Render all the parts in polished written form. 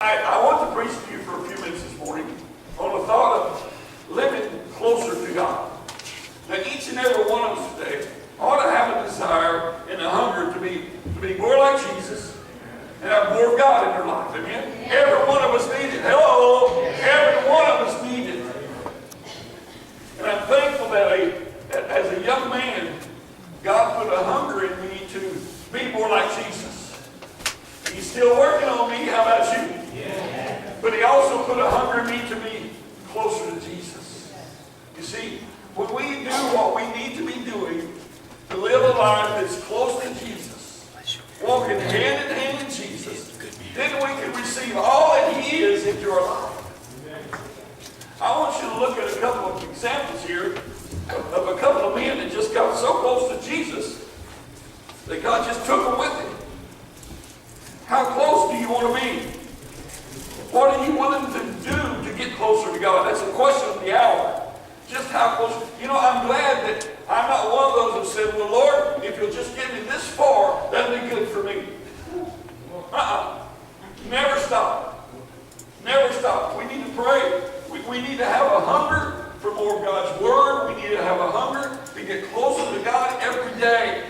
I want to preach to you for a few minutes this morning on the thought of living closer to God. Now, each and every one of us today ought to have a desire and a hunger to be more like Jesus and have more of God in their life. Amen? Every one of us need it. Hello! Every one of us need it. And I'm thankful that as a young man, God put a hunger in me to be more like Jesus. He's still working on me. How about you? Yeah. But he also put a hunger in me to be closer to Jesus. You see, when we do what we need to be doing to live a life that's close to Jesus, walking hand in hand in Jesus, then we can receive all that he is into our life. I want you to look at a couple of examples here of a couple of men that just got so close to Jesus that God just took them with him. How close do you want to be? What are you willing to do to get closer to God? That's the question of the hour. Just how close. You know, I'm glad that I'm not one of those who said, well, Lord, if you'll just get me this far, that'll be good for me. Never stop. Never stop. We need to pray. We need to have a hunger for more of God's Word. We need to have a hunger to get closer to God every day.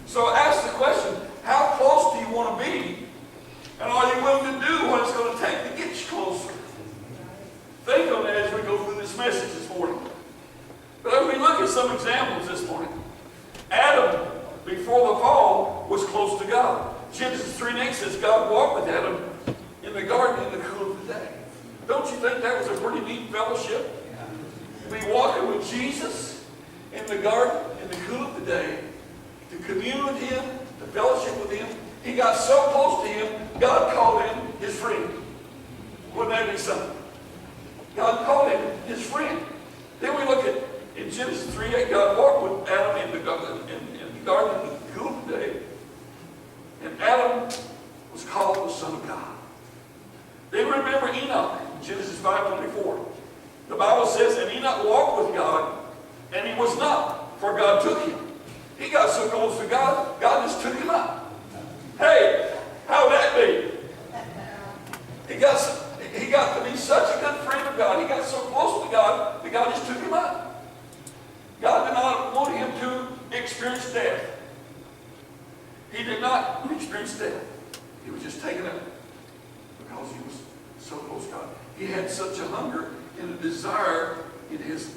So ask the question, how close do you want to be? And are you willing to do what it's going to take to get you closer? Think on that as we go through this message this morning. But as we look at some examples this morning, Adam, before the fall, was close to God. Genesis 3:8 says God walked with Adam in the garden in the cool of the day. Don't you think that was a pretty neat fellowship? To be walking with Jesus in the garden in the cool of the day, to commune with him, to fellowship with him. He got so close to him, God called him his friend. Wouldn't that be something? God called him his friend. Then we look at, in Genesis 3:8, God walked with Adam in the garden in the cool of the day. And Adam was called the Son of God. Then remember Enoch, in Genesis 5:24. The Bible says, and Enoch walked with God, and he was not, for God took him. He got so close to God, God just took him up. Hey, how would that be? He got to be such a good friend of God. He got so close to God that God just took him up. God did not want him to experience death. He did not experience death. He was just taken up because he was so close to God. He had such a hunger and a desire in his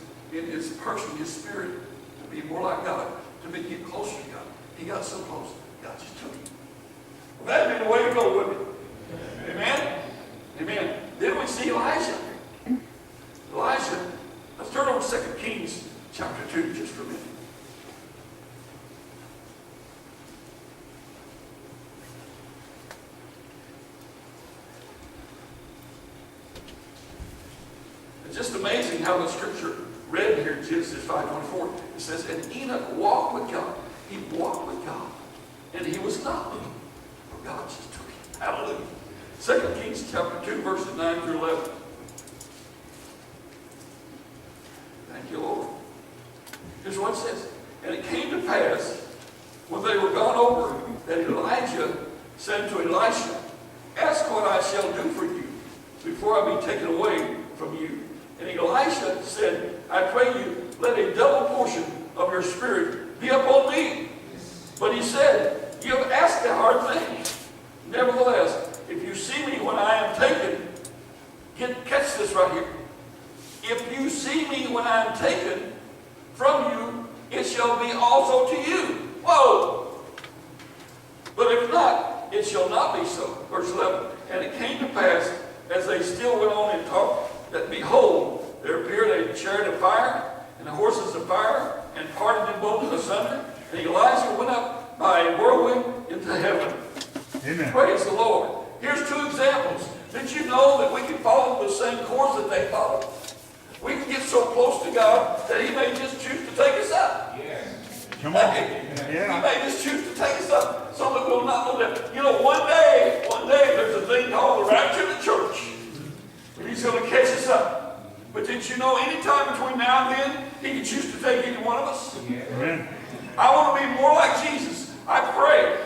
person, his spirit, to be more like God, to get closer to God. He got so close, God just took him. Well, that'd be the way to go, wouldn't it? Amen? Amen. Then we see Elijah. Elijah, let's turn over to 2 Kings chapter 2 just for a minute. It's just amazing how the scripture read here in Genesis 5:24. It says, and Enoch walked with God. He walked with God. And he was not. For God just took him. Hallelujah. 2 Kings chapter 2, verses 9 through 11. Thank you, Lord. Here's what it says. And it came to pass, when they were gone over, that Elijah said to Elisha, ask what I shall do for you before I be taken away from you. And Elisha said, I pray you, let a double portion of your spirit be upon me. But he said, you have asked a hard thing. Nevertheless, if you see me when I am taken, catch this right here. If you see me when I am taken from you, it shall be also to you. Whoa! But if not, it shall not be so. Verse 11. And it came to pass, as they still went on and talked, that behold, there appeared a chariot of fire, and the horses of fire, and parted them both asunder. And Elijah went up by a whirlwind into heaven. Amen. Praise the Lord. Here's two examples. Did you know that we can follow the same course that they followed? We can get so close to God that he may just choose to take us up. Yes. Come on. Yeah. He may just choose to take us up so that we'll not know that. You know, one day there's a thing called the rapture of the church. And he's going to catch us up. But did you know any time between now and then, he can choose to take any one of us? Amen. I want to be more like Jesus. I pray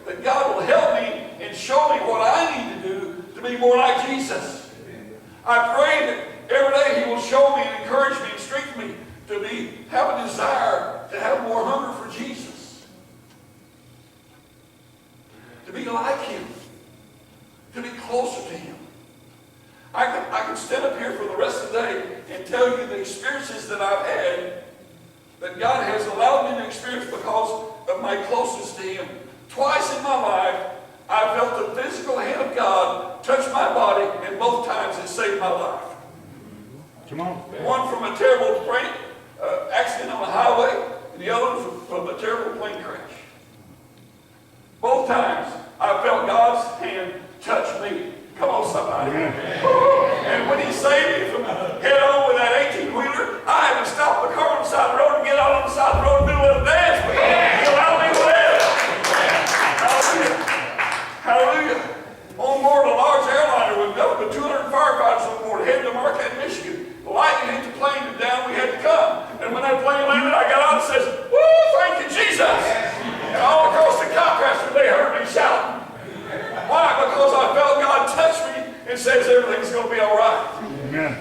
that God will help me and show me what I need to do more like Jesus. I pray that every day He will show me and encourage me and strengthen me to have a desire to have more hunger for Jesus. To be like Him. To be closer to Him. I can stand up here for the rest of the day and tell you the experiences that I've had that God has allowed me to experience because of my closeness to Him. Twice in my life, I felt the physical hand of God touch my body, and both times it saved my life. Come on. One from a terrible accident on the highway, and the other from a terrible plane crash. Both times, I felt God's hand touch me. Come on, somebody. And when He saved me from head on with that 18-wheeler, I had to stop the car on the side of the road and get out on the side of the road and do a little dance because He allowed me to live. Hallelujah. Hallelujah. On board a large airliner with up to 200 firefighters on board, headed to Marquette, Michigan. The lightning hit the plane and down we had to come. And when that plane landed, I got out and says, "Woo, thank you, Jesus." And all across the Caplinger, they heard me shouting. Why? Because I felt God touch me and says everything's going to be all right. Amen.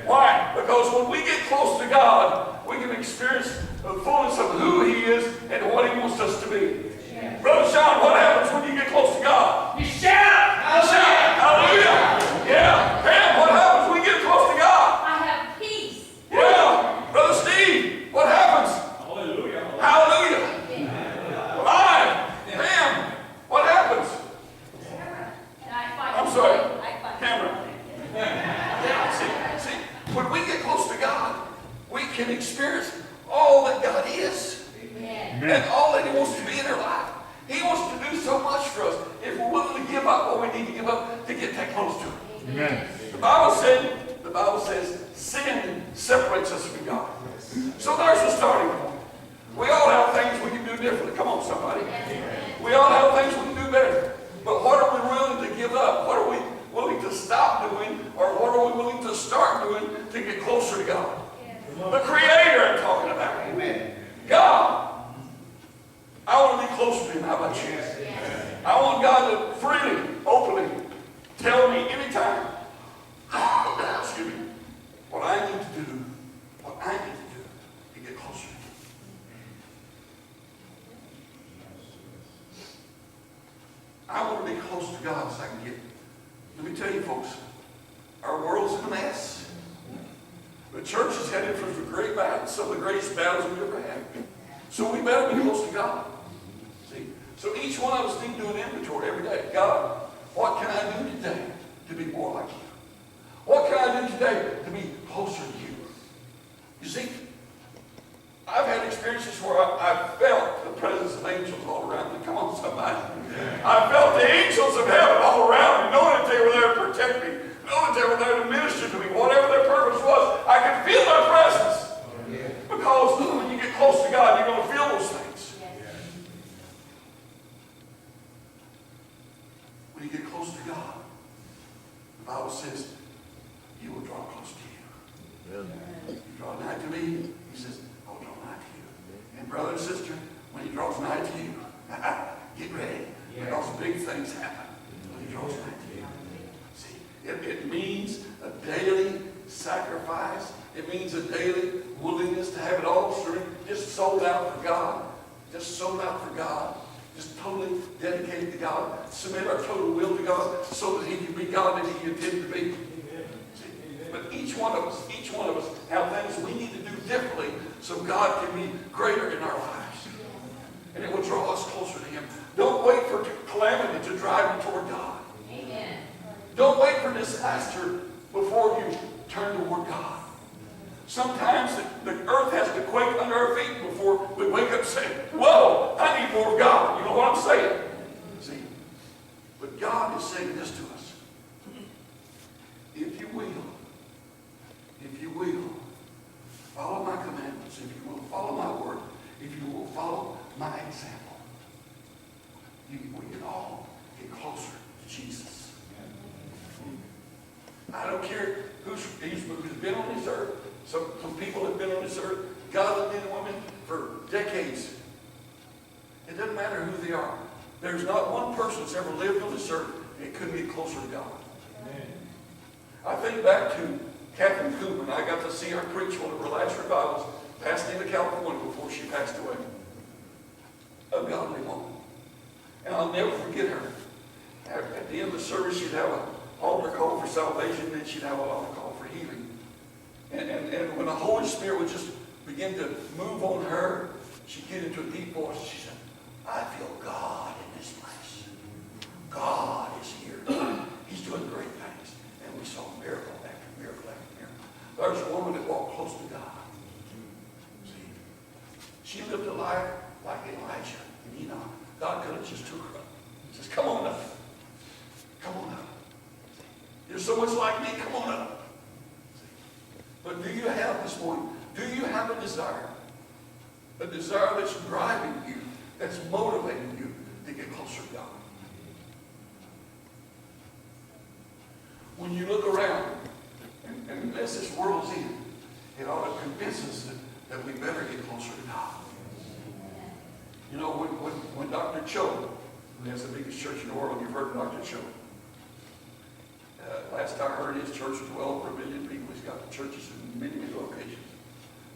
Why? Because when we get close to God, we can experience the fullness of who He is and what He wants us to be. Yeah. Brother Sean, what happens when you get close to God? You shout! You shout! Hallelujah! Yeah. Pam, what happens when you get close to God? I have peace. Yeah. Brother Steve, what happens? Hallelujah. Hallelujah. Pam, what happens? I'm sorry. Camera. See, when we get close to God, we can experience all that God is. Amen. And all that He wants to be in our life. He wants to do so much for us if we're willing to give up what we need to give up to get that close to Him. Amen. The Bible says sin separates us from God. So there's the starting point. We all have things we can do differently. Come on, somebody. We all have things we can do better. But what are we willing to give up? What are we willing to stop doing? Or what are we willing to start doing to get closer to God? The Creator I'm talking about. Amen. God. I want to be closer to Him. How about you? I want God to freely, openly tell me anytime, excuse me, what I need to do to get closer to Him. I want to be close to God as I can get. Let me tell you, folks, our world's in a mess. The church is headed for the great battles, some of the greatest battles we've ever had. So we better be close to God. See? So each one of us need to do an inventory every day. God, what can I do today to be more like You? What can I do today to be closer to You? You see, I've had experiences where I felt the presence of angels all around me. Come on, somebody. I felt the angels of heaven all around me, knowing that they were there to protect me, knowing that they were there to minister to me, whatever their purpose was. I could feel their presence. Because when you get close to God, you're going to feel those things. When you get close to God, the Bible says, He will draw close to you. You draw nigh to me, He says, I will draw nigh to you. And brother and sister, when He draws nigh to you, get ready. Because big things happen when He draws nigh to you. See, it means a daily sacrifice. It means a daily willingness to have it all just sold out for God. Just sold out for God. Just totally dedicated to God. Submit our total will to God so that He can be God that He intended to be. See, but each one of us have things we need to do differently so God can be greater in our lives. And it will draw us closer to Him. Don't wait for calamity to drive you toward God. Amen. Don't wait for disaster before you turn toward God. Sometimes the earth has to quake under our feet before we wake up and say, whoa, I need more of God. You know what I'm saying? See? But God is saying this to us. If you will, follow my commandments, if you will follow my word, if you will follow my example, we can all get closer to Jesus. I don't care who's been on this earth. Some people have been on this earth, godly men and women, for decades. It doesn't matter who they are. There's not one person that's ever lived on this earth that couldn't get closer to God. I think back to Caplinger. I got to see her preach one of her last revivals, passed into California before she passed away. A godly woman. And I'll never forget her. At the end of the service, she'd have an altar call for salvation, and then she'd have an altar call for healing. And when the Holy Spirit would just begin to move on her, she'd get into a deep voice. She said, I feel God in this place. God is here. He's doing great things. And we saw miracle after miracle after miracle. There's a woman that walked close to God. See, she lived a life like Elijah and Enoch. God could have just took her up. He says, come on up. Come on up. You're so much like me. Come on up. But do you have this morning, do you have a desire? A desire that's driving you, that's motivating you to get closer to God. When you look around, and unless this world's in, it ought to convince us that we better get closer to God. You know, when Dr. Cho, who has the biggest church in the world, you've heard of Dr. Cho. Last I heard, his church was well over 1 million people. He's got churches in many, many locations.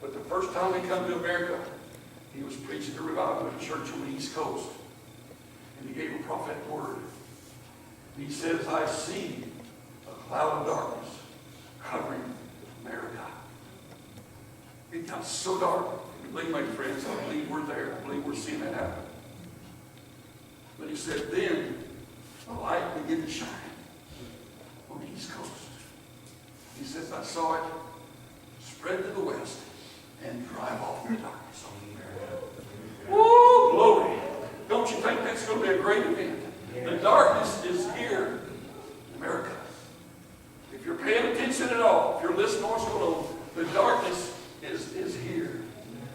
But the first time he come to America, he was preaching a revival at a church on the East Coast. And he gave a prophetic word. He says, I see a cloud of darkness covering America. It got so dark. Believe my friends, I believe we're there. I believe we're seeing that happen. But he said, then the light began to shine on the East Coast. He says, I saw it spread to the west and drive off the darkness on America. Woo, glory. Don't you think that's going to be a great event? The darkness is here in America. If you're paying attention at all, if you're listening to what's going on, the darkness is here.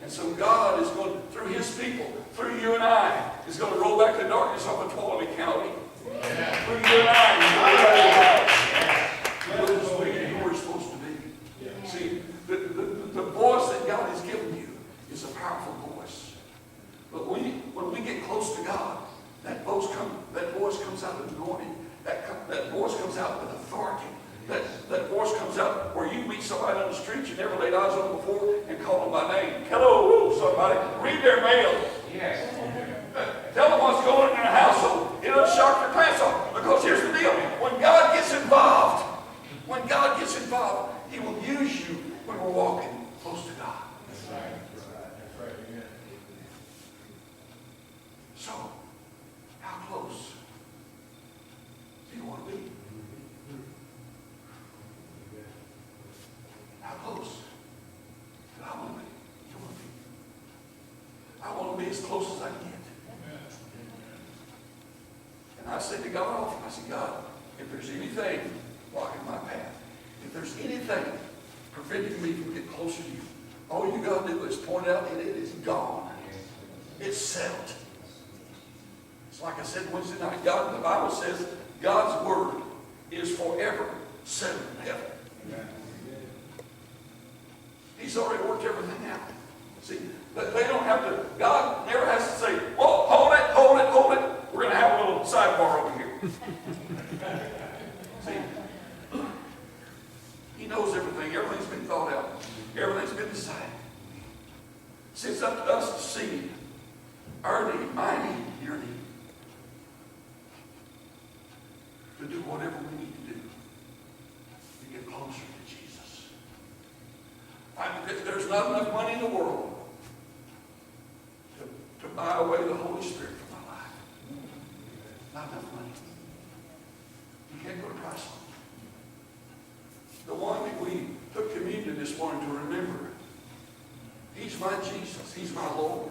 And so God is going, through his people, through you and I, is going to roll back the darkness off of Tuolumne County. Yeah. Through you and I, we're who we're supposed to be. Yeah. See, the voice that God has given you is a powerful voice. But when we get close to God, that voice comes out with anointing. That voice comes out with authority. That voice comes out where you meet somebody on the street you never laid eyes on before and call them by name. Hello, somebody. Read their mail. Yes. Tell them what's going on in their household. It'll shock their pants off. Because here's the deal. When God gets involved, he will use you when we're walking close to God. That's right. That's right. Amen. So, how close do you want to be? How close do I want to be? I want to be as close as I can get. And I say to God often, I say, God, if there's anything blocking my path, if there's anything preventing me from getting closer to you, all you got to do is point it out and it is gone. It's settled. It's like I said Wednesday night, God, the Bible says God's word is forever settled in heaven. Amen. He's already worked everything out. See, they don't have to, God never has to say, well, hold it. We're going to have a little sidebar over here. See, he knows everything. Everything's been thought out. Everything's been decided. See, it's up to us to see our need, my need, your need. To do whatever we need to do to get closer to Jesus. There's not enough money in the world to buy away the Holy Spirit from my life. Not enough money. You can't go to price on it. The one that we took communion this morning to remember, he's my Jesus. He's my Lord.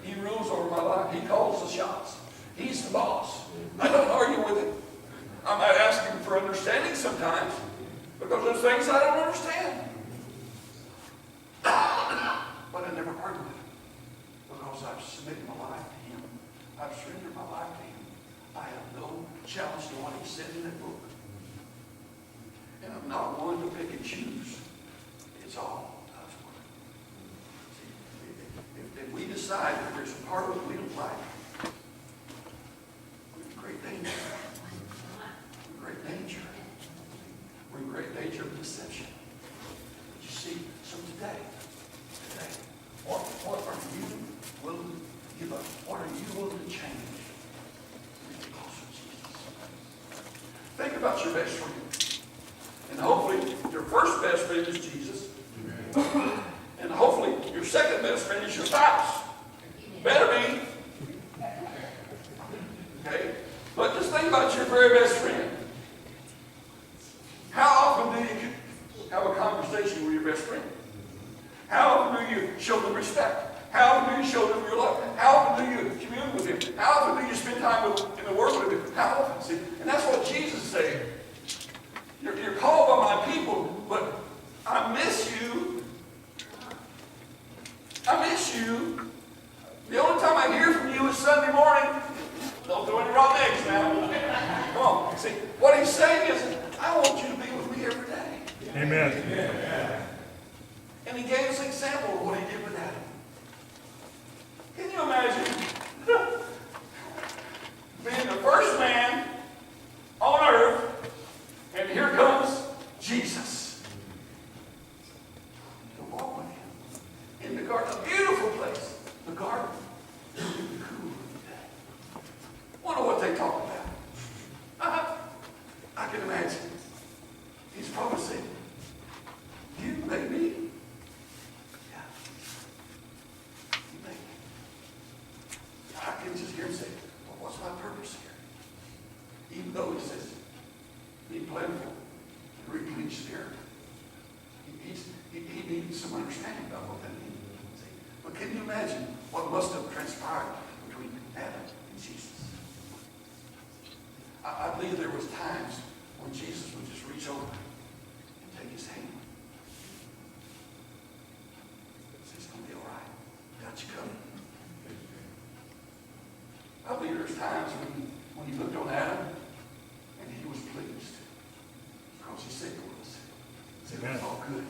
He rules over my life. He calls the shots. He's the boss. I don't argue with him. I might ask him for understanding sometimes because there's things I don't understand. But I never argue with him because I've submitted my life to him. I've surrendered my life to him. I have no challenge to what he said in that book. And I'm not one to pick and choose. It's all God's word. See, if we decide that there's a part of it we don't like, we're in great danger. Great danger. deception. But you see, so today, what are you willing to give up? What are you willing to change to get closer to Jesus? Think about your best friend. And hopefully, your first best friend is Jesus. And hopefully, your second best friend is your spouse. Better be. Okay? But just think about your very best friend. How often do you have a conversation with your best friend? How often do you show them respect? How often do you show them your love? How often do you commune with him? How often do you spend time in the Word with him? How often? See, and that's what Jesus is saying. You're called by my people, but I miss you. I miss you. The only time I hear from you is Sunday morning. Don't throw any raw eggs now. Come on. See, what he's saying is, I want you to be with me every day. Amen. And he gave us an example of what he did with Adam. Can you imagine being the first man on earth, and here comes Jesus to walk with him in the garden, a beautiful place, the garden, in the cool of the day. Wonder what they talk about. I can imagine. He's probably saying, "You made me." Yeah. You made me. I can just hear him say, "Well, what's my purpose here?" Even though he says, "Be plentiful and replenish the earth." He needs some understanding about what that means. See? But can you imagine what must have transpired between Adam and Jesus? I believe there was times when Jesus would just reach over and take his hand. Say, "It's going to be all right. Got you covered." I believe there's times when he looked on Adam and he was pleased because he said to us, he said, "It's all good."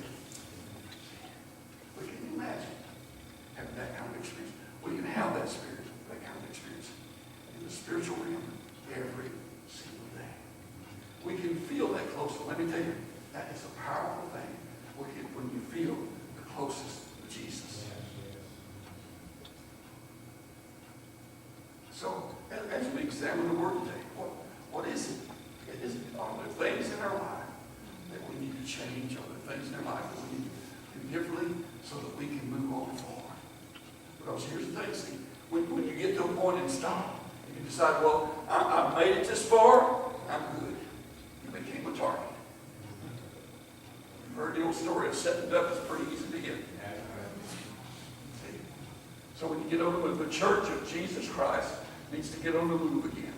But can you imagine having that kind of experience? We can have that spirit, that kind of experience in the spiritual realm every single day. We can feel that close. Let me tell you, that is a powerful thing when you feel the closest to Jesus. So, as we examine the Word today, what is it? Are there things in our life that we need to change? Are there things in our life that we need to do differently so that we can move on forward? Because here's the thing, see, when you get to a point and stop, you can decide, well, I've made it this far, I'm good. You became a target. You've heard the old story of setting it up. It's pretty easy to get. See? So when you get over with the church of Jesus Christ, needs to get on the move again.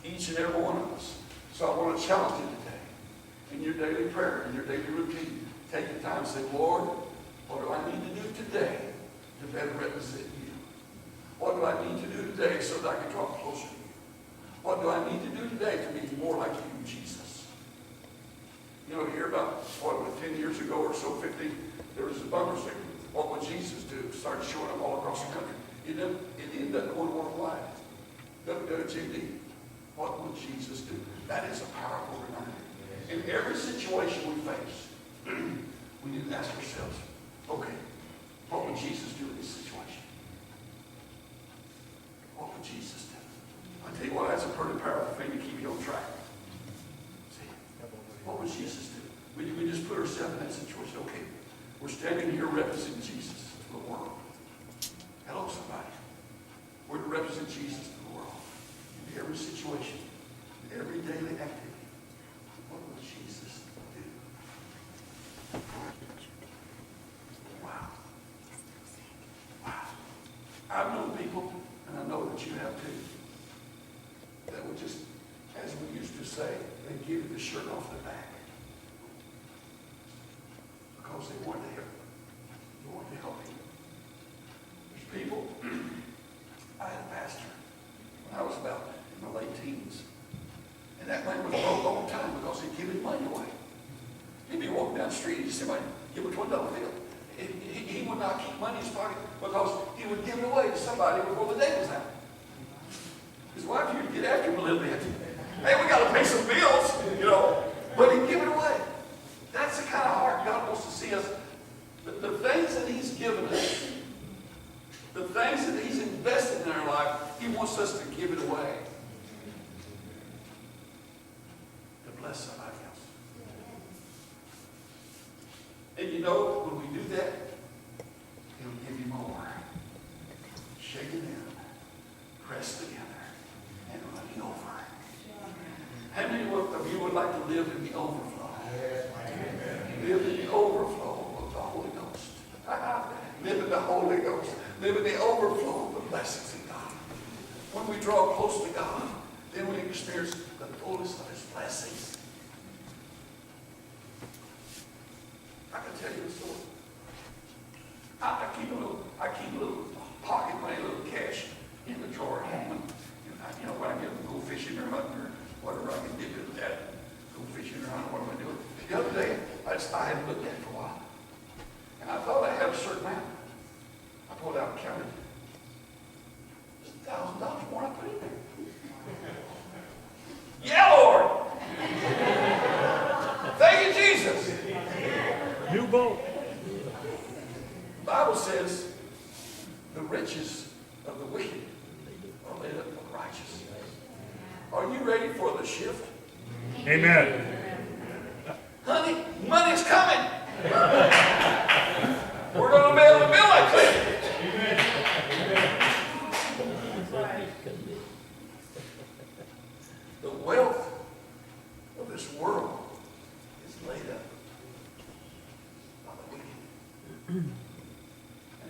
Each and every one of us. So I want to challenge you today. In your daily prayer, in your daily routine, take the time and say, "Lord, what do I need to do today to better represent you? What do I need to do today so that I can draw closer to you? What do I need to do today to be more like you, Jesus?" You know, hear about, 10 years ago or so, 50, there was a bumper sticker. What would Jesus do? Started showing up all across the country. It ended up going worldwide. WWJD. What would Jesus do? That is a powerful reminder. In every situation we face, we need to ask ourselves, okay, what would Jesus do in this situation? What would Jesus do? I tell you what, that's a pretty powerful thing to keep you on track. See, what would Jesus do? We just put ourselves in that situation. Okay, we're standing here representing Jesus to the world. Hello, somebody. We're to represent Jesus to the world. In every situation, in every daily activity. What would Jesus do? Wow. Wow. I've known people, and I know that you have too, that would just, as we used to say, they give you the shirt off their back. Because they wanted to help. They wanted to help you. There's people, I had a pastor when I was about in my late teens. And that man was broke all the time because he'd give his money away. He'd be walking down the street, and somebody give him a $20 bill. He would not keep money in his pocket because he would give it away to somebody before the day was out. His wife used to get after him a little bit. Hey, we got to pay some bills, you know. But he'd give it away. bless somebody else. And you know, when we do that, He'll give you more. Shaken in, pressed together, and running over. How many of you would like to live in the overflow? Live in the overflow of the Holy Ghost. Live in the Holy Ghost. Live in the overflow of the blessings of God. When we draw close to God, then we experience the fullness of His blessings. I can tell you a story. I keep a little pocket money, a little cash in the drawer at home. And you know, when I get to go fishing or hunting or whatever, I can dip into that. Go fishing or hunting, what am I doing? The other day, I hadn't looked at it for a while. And I thought I had a certain amount. I pulled out and counted. It's $1,000 more I put in there. Yeah, Lord! Thank you, Jesus! New boat. The Bible says the riches of the wicked are laid up for the righteous. Are you ready for the shift? Amen. Honey, money's coming. We're going to be able to build like that. The wealth of this world is laid up by the wicked. And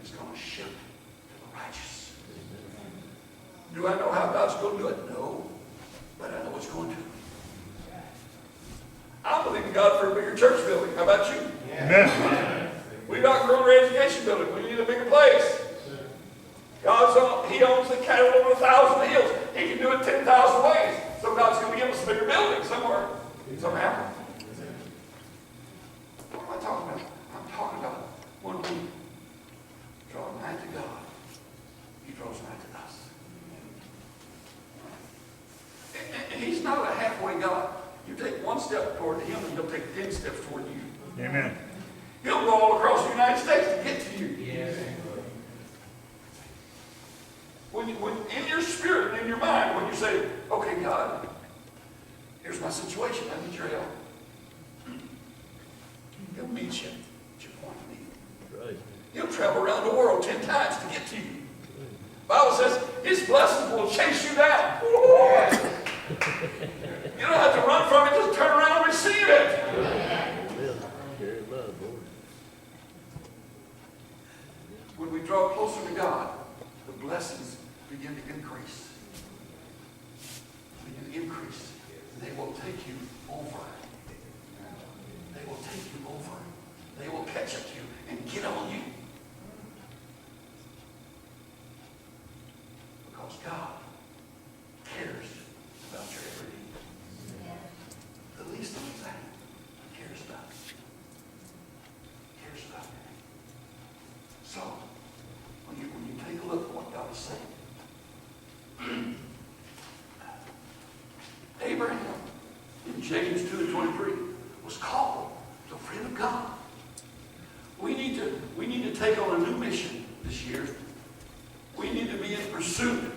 it's going to shift to the righteous. Do I know how God's going to do it? No. But I know it's going to. I believe in God for a bigger church building. How about you? Amen. We've outgrown our education building. We need a bigger place. He owns the cattle over 1,000 hills. He can do it 10,000 ways. So God's going to give us a bigger building somewhere, somehow. What am I talking about? I'm talking about when we draw nigh to God, He draws nigh to us. And He's not a halfway God. You take one step toward Him, and He'll take 10 steps toward you. Amen. He'll go all across the United States to get to you. Yes. When in your spirit and in your mind, when you say, okay, God, here's my situation, I need your help. He'll meet you at your point of need. Right. He'll travel around the world 10 times to get to you. The Bible says His blessings will chase you down. You don't have to run from it, just turn around and receive it. Very love, Lord. When we draw closer to God, the blessings begin to increase. Begin to increase. They will take you over. They will take you over. They will catch up to you and get on you. Because God cares about your every need. The least of the thing He cares about. He cares about you. So, when you take a look at what God is saying, Abraham in James 2:23 was called the friend of God. We need to take on a new mission this year. We need to be in pursuit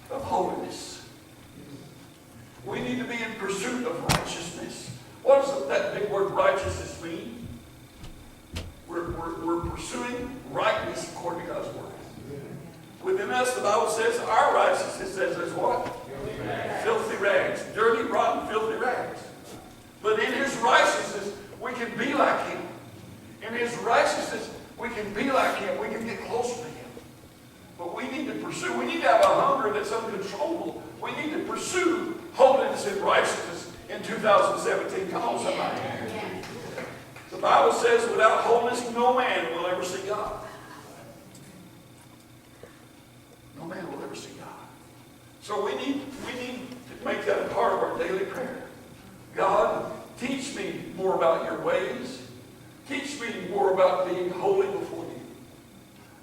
of holiness. We need to be in pursuit of righteousness. What does that big word righteousness mean? We're pursuing rightness according to God's word. Within us, the Bible says, our righteousness says is what? Filthy rags. Dirty, rotten, filthy rags. But in His righteousness, we can be like Him. In His righteousness, we can be like Him. We can get closer to Him. But we need to pursue. We need to have a hunger that's uncontrollable. We need to pursue holiness and righteousness in 2017. Come on, somebody. The Bible says, without holiness, no man will ever see God. No man will ever see God. So we need to make that a part of our daily prayer. God, teach me more about your ways. Teach me more about being holy before you.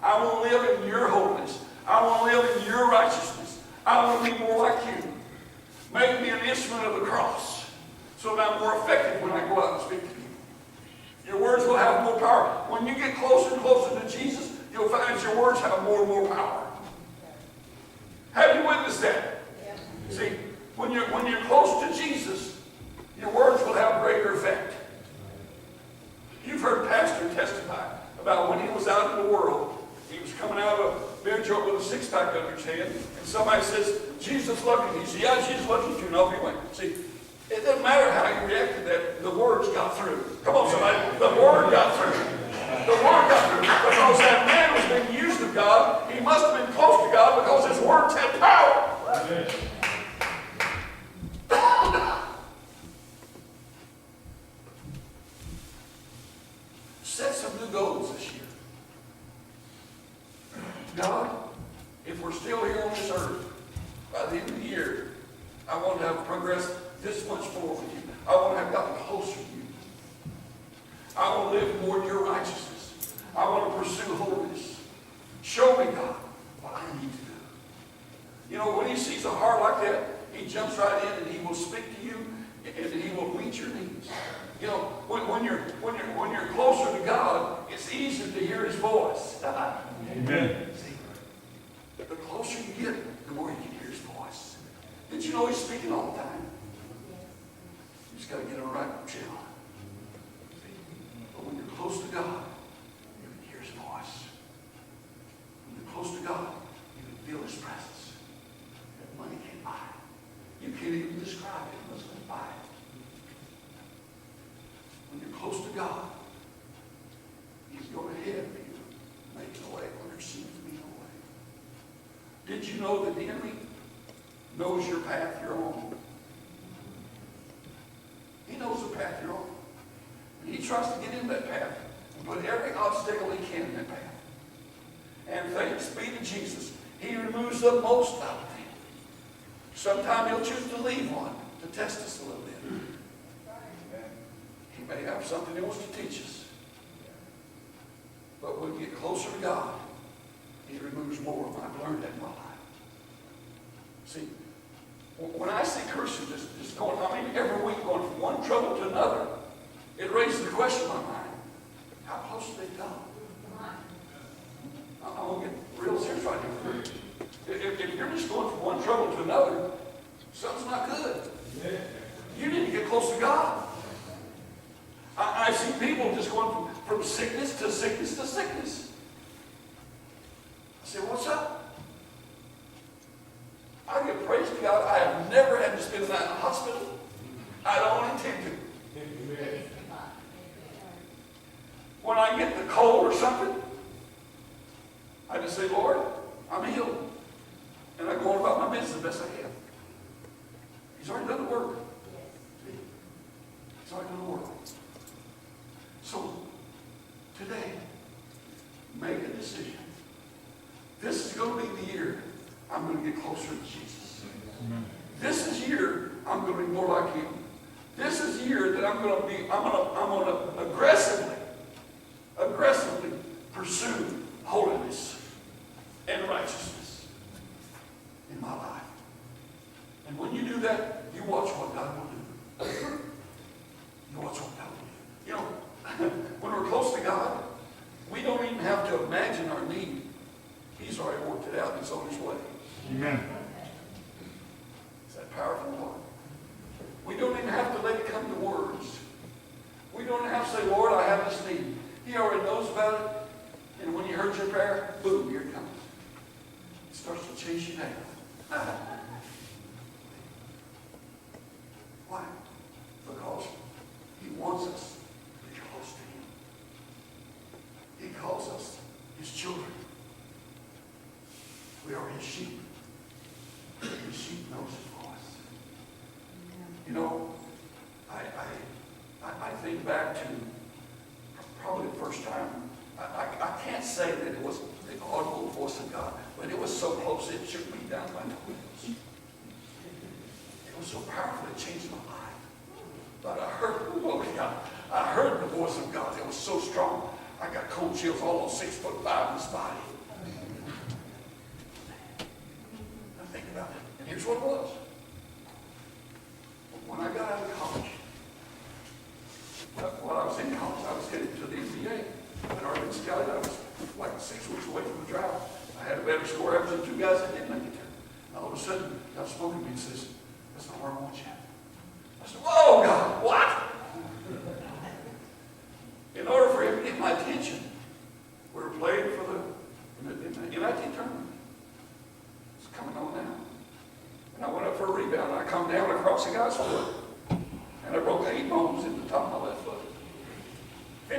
I want to live in your holiness. I want to live in your righteousness. I want to be more like you. Make me an instrument of the cross so that I'm more effective when I go out and speak to people. Your words will have more power. When you get closer and closer to Jesus, you'll find that your words have more and more power. Have you witnessed that? Yeah. See, when you're close to Jesus, your words six-pack under his hand, and somebody says, Jesus loves you. He says, yeah, Jesus loves you too. No, he went. See, it doesn't matter how you reacted, that the words got through. Come on, somebody. The word got through. The word got through. Because that man was being used of God. He must have been close to God because his words had power. Set some new goals this year. God, if we're still here on this earth, by the end of the year, I want to have progressed this much more with you. I want to have gotten closer to you. I want to live more in your righteousness. I want to pursue holiness. Show me, God, what I need to do. You know, when he sees a heart like that, he jumps right in and he will speak to you and he will meet your needs. You know, when you're closer to God, it's easier to hear his voice. Amen. See, the closer you get, the more you can hear his voice. Did you know he's speaking all the time? You just got to get on the right channel. But when you're close to God, you can hear his voice. When you're close to God, you can feel his presence that money can't buy. You can't even describe it unless you buy it. When you're close to God, he's going ahead of you, making a way when there seems to be no way. Did you know that the enemy knows your path you're on? He knows the path you're on. And he tries to get in that path and put every obstacle he can in that path. And thanks be to Jesus, he removes the most out of them. Sometimes he'll choose to leave one to test us a little bit. He may have something he wants to teach us. But when we get closer to God, he removes more. I've learned that in my life. See, when I see Christians just going, every week going from one trouble to another, it raises the question in my mind, how close have they come? I'm going to get real serious right here. If you're just going from one trouble to another, something's not good. You need to get close to God. I see people just going from sickness to sickness to sickness. I say, what's up? I give praise to God. I have never had to spend the night in the hospital. I don't intend to. When I get the cold or something, I just say, Lord, I'm healed. And I go on about my business the best I can. He's already done the work. See? He's already done the work. So, today, make a decision. This is going to be the year I'm going to get closer to Jesus. This is the year I'm going to be more like him. This is the year that I'm going to aggressively pursue holiness and righteousness in my life. And when you do that, you watch what God will do. You watch what God will do. You know, when we're close to God, we don't even have to imagine our need. He's already worked it out. He's on his way. Amen. Is that powerful, Lord? We don't even have to let it come to words. We don't have to say, Lord, I have this need. He already knows about it. And when you heard your prayer, boom, here it comes. It starts to chase you down. Why? Because he wants us to be close to him. He calls us his children. We are his sheep. His sheep knows his voice. You know, I think back to probably the first time. I can't say that it was the audible voice of God, but it was so close it shook me down my toes. It was so powerful it changed my life. But I heard the voice of God. It was so strong. I got cold chills almost 6'5" in this body. I think about it. And here's what it was. When I got out of college, while I was in college, I was headed to the NBA. I'd already been scouted. I was like 6 weeks away from the draft. I had a better score average than 2 guys that didn't make it there. And all of a sudden, God spoke to me and says, that's not where I want you. I said, whoa, God, what? In order for him to get my attention, we were playing for in the NIT tournament.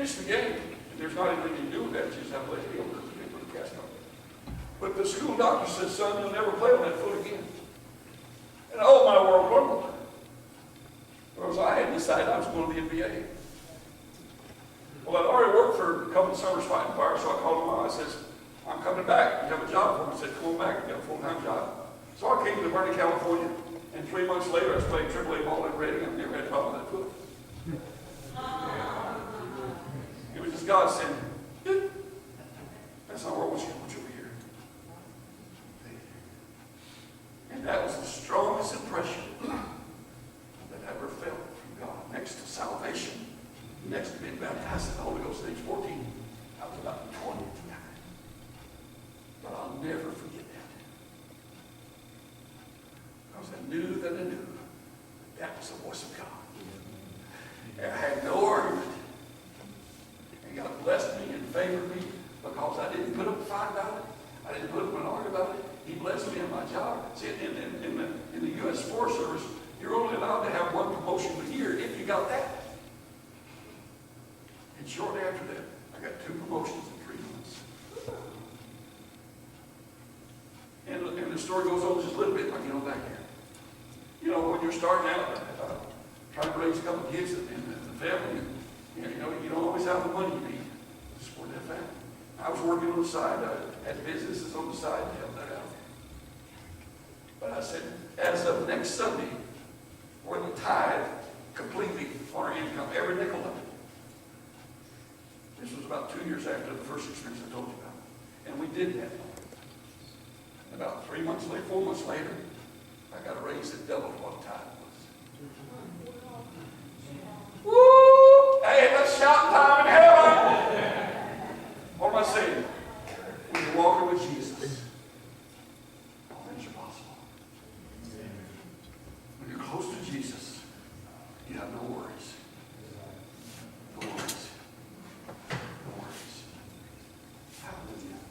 finish the game, and there's not anything to do with that. You just have to let it go. They put a cast on it. But the school doctor said, son, you'll never play on that foot again. And oh, my world crumbled. Because I had decided I was going to the NBA. Well, I'd already worked for a couple of summers fighting fire, so I called him out. I says, I'm coming back. You have a job for me. He said, come on back. You got a full-time job. So I came to Vernon, California, and 3 months later, I was playing AAA ball in Reading. I've never had a problem with that foot. It was just God saying, that's not where I want you over here. And that was the strongest impression that I ever felt from God. Next to salvation, next to being baptized in the Holy Ghost at age 14, I was about 20 at the time. But I'll never forget that. Because I knew that I knew that was the voice of God. And I had no argument. And God blessed me and favored me because I didn't put up a fight about it. I didn't put up an argument about it. He blessed me in my job. See, in the U.S. Forest Service, you're only allowed to have one promotion a year if you got that. And shortly after that, I got 2 promotions in 3 months. And the story goes on just a little bit when I get on back here. You know, when you're starting out, trying to raise a couple of kids in the family, you know, you don't always have the money you need to support that family. I was working on the side. I had businesses on the side to help that out. But I said, as of next Sunday, we're going to tithe completely on our income, every nickel of it. This was about 2 years after the first experience I told you about. And we did that. And about 3 months later, 4 months later, I got a raise that doubled what the tithe was. Woo! Hey, let's shout time in heaven! What am I saying? When you're walking with Jesus, all things are possible. When you're close to Jesus, you have no worries. No worries. No worries. Hallelujah.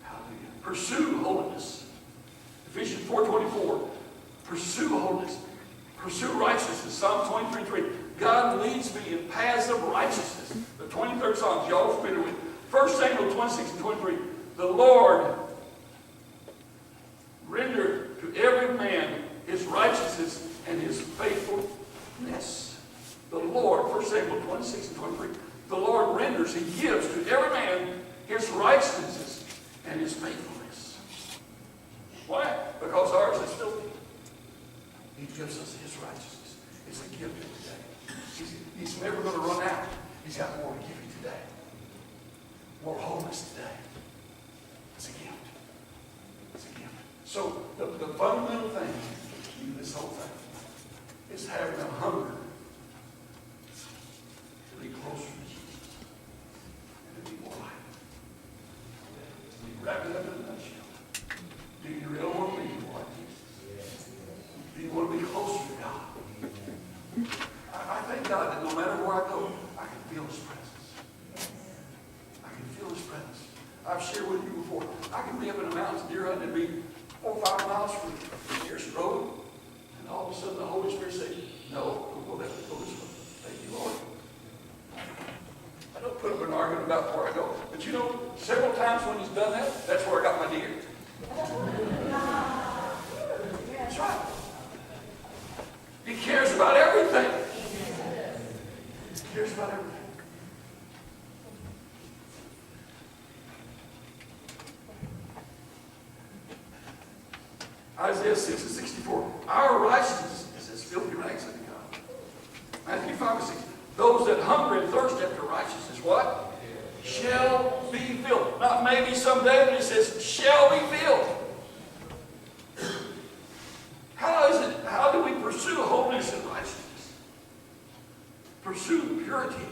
Hallelujah. Pursue holiness. Ephesians 4:24. Pursue holiness. Pursue righteousness. Psalm 23:3. God leads me in paths of righteousness. The 23rd Psalm, y'all familiar with. 1 Samuel 26:23. The Lord render to every man his righteousness and his faithfulness. The Lord, 1 Samuel 26:23. The Lord renders, he gives to every man his righteousness and his faithfulness. Why? Because ours is filthy. He gives us his righteousness. It's a gift today. He's never going to run out. He's got more to give you today. More wholeness today. It's a gift. It's a gift. So the fundamental thing in this whole thing is having a hunger to be closer to Jesus and to be more like him. We wrap it up in a nutshell. Do you really want to be more like Jesus? Do you want to be closer to God? I thank God that no matter where I go, I can feel his presence. I can feel his presence. I've shared with you before. I can be up in the mountains, deer hunting, and be 4 or 5 miles from the nearest road, and all of a sudden the Holy Spirit says, no, don't go that way, go this way. Thank you, Lord. I don't put up an argument about where I go. But you know, several times when he's done that, that's where I got my deer. That's right. He cares about everything. He cares about everything. Isaiah 6:64. Our righteousness is as filthy rags unto God. Matthew 5:6. Those that hunger and thirst after righteousness, what? Shall be filled. Not maybe someday, but it says, shall be filled. How do we pursue holiness and righteousness? Pursue purity.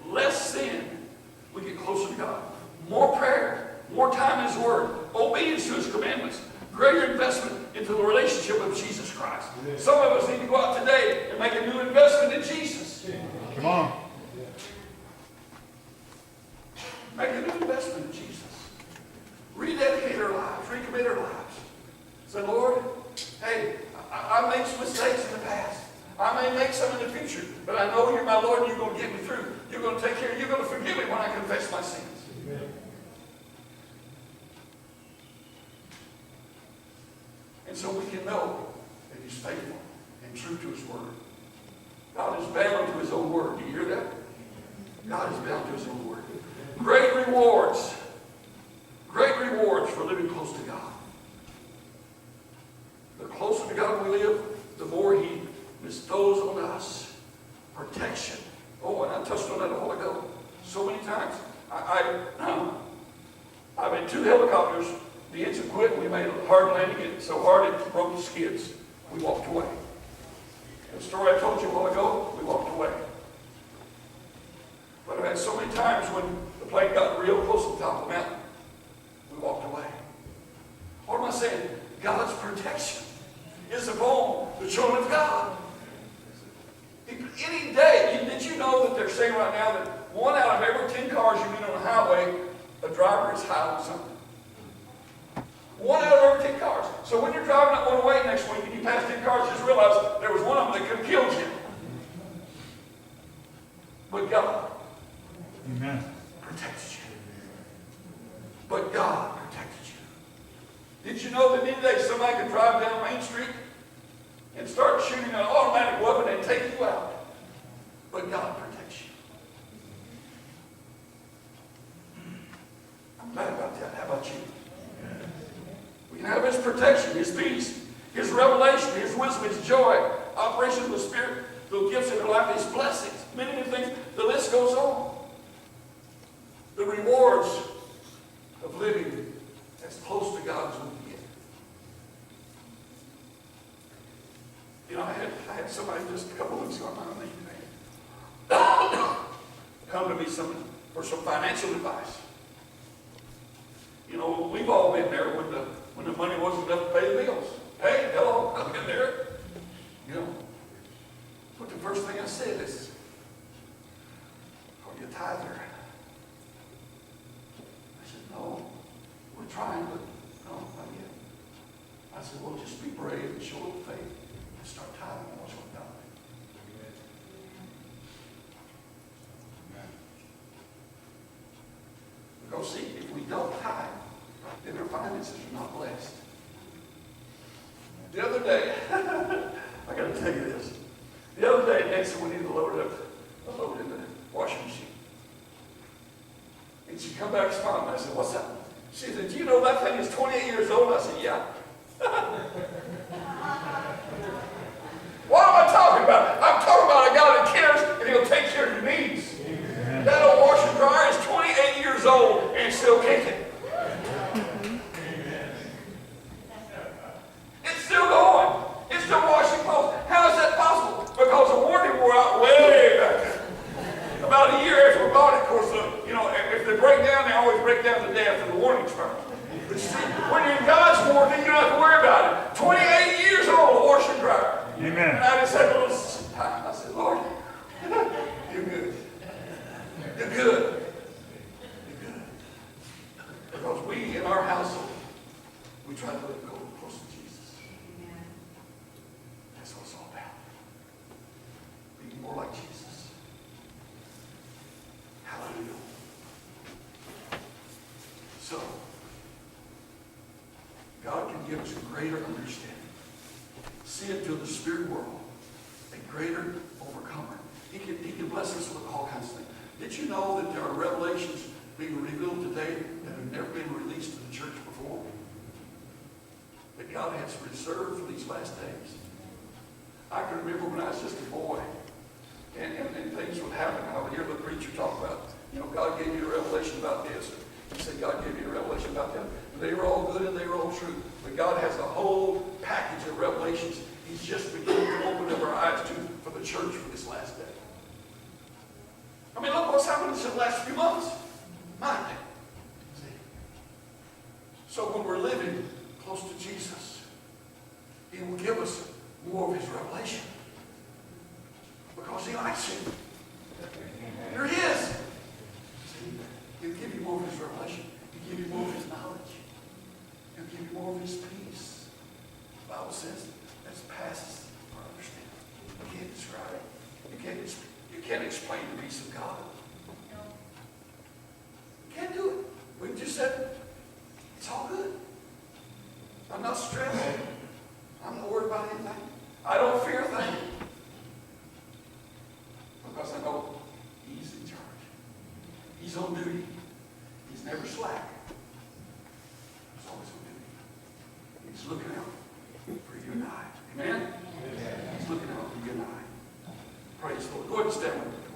Less sin. We get closer to God. More prayer. More time in his word. Obedience to his commandments. Greater investment into the relationship of Jesus Christ. Some of us need to go out today and make a new investment in Jesus. Come on. Make a new investment in Jesus. Rededicate our lives. Recommit our lives. Say, Lord, hey, I made some mistakes in the past. I may make some in the future, but I know you're my Lord and you're going to get me through. You're going to take care, you're going to forgive me when I confess my sins. Amen. And so we can know that he's faithful and true to his word. God is bound to his own word. Do you hear that? God is bound to his own word. Great rewards for living close to God. The closer to God we live, the more he bestows on us protection. Oh, and I touched on that a while ago so many times. I've had 2 helicopters. The engine quit and we made a hard landing. It so hard it broke the skids. We walked away. The story I told you a while ago, we walked away. But I've had so many times when the plane got real close to the top of the mountain, we walked away. What am I saying? God's protection is upon the children of God. Any day, did you know that they're saying right now that 1 out of every 10 cars you meet on the highway, a driver is high on something? 1 out of every 10 cars. So when you're driving up one way next week and you pass 10 cars, just realize there was one of them that could have killed you. But God protects you. But God protects you. Did you know that any day somebody could drive down Main Street and start shooting an automatic weapon and take you out? But God protects you. I'm glad about that. How about you? We can have his protection, his peace, his revelation, his wisdom, his joy, operation of the Spirit, the gifts in our life, his blessings, many things. The list goes on. The rewards of living as close to God as we can get. You know, I had somebody just a couple of weeks ago, I don't know, come to me for some financial advice. You know, we've all been there when the money wasn't enough to pay the bills. Hey, hello, I've been there. You know, but the first thing I said is, are you a tither? I said, no, we're trying, but no, not yet. I said, well, just be brave and show up faith and start tithing and watch what God will do. Because see, if we don't tithe, then our finances are not blessed. The other day, I got to tell you this. The other day, Nancy, we needed to load in the washing machine. And she come back smiling. I said, what's up? She said, do you know that thing is 28 years old? I said, yeah. What am I talking about? I'm talking about a God that cares and he'll take care of your needs. Amen. That old washer and dryer is 28 years old and still kicking. It's still going. It's still washing clothes. How is that possible? Because the warranty wore out way back there. About a year after we bought it, of course, if they break down, they always break down the day after the warranty expires. But see, when you're in God's warranty, you don't have to worry about it. 28 years old, wash and dryer. Amen. And I just had a little time. I said, Lord, you're good. You're good. You're good. Because we, in our household, we try to live close to Jesus. That's what it's all about. Being more like Jesus. Hallelujah. So, God can give us a greater understanding. See it through the spirit world. A greater overcomer. He can bless us with all kinds of things. Did you know that there are revelations being revealed today that have never been released to the church before? That God has reserved for these last days. I can remember when I was just a boy, and things would happen. I would hear the preacher talk about, God gave you a revelation about this. He said, God gave you a revelation about that. They were all good and they were all true. But God has a whole package of revelations He's just beginning to open up our eyes to for the church for this last day. I mean, look what's happened in the last few months. My day. See? So when we're living close to Jesus, He will give us more of His revelation. Because He likes you. There He is. See? He'll give you more of His revelation. He'll give you more of His knowledge. He'll give you more of His peace. The Bible says that passes our understanding. You can't describe describe it. You can't explain the peace of God. You can't do it. We just said, it's all good. I'm not stressed. I'm not worried about anything. I don't fear things. Because I know He's in charge. He's on duty. He's never slack. He's always on duty. He's looking out for you and I. Amen? He's looking out for you and I. Praise the Lord. Go ahead and stand with me.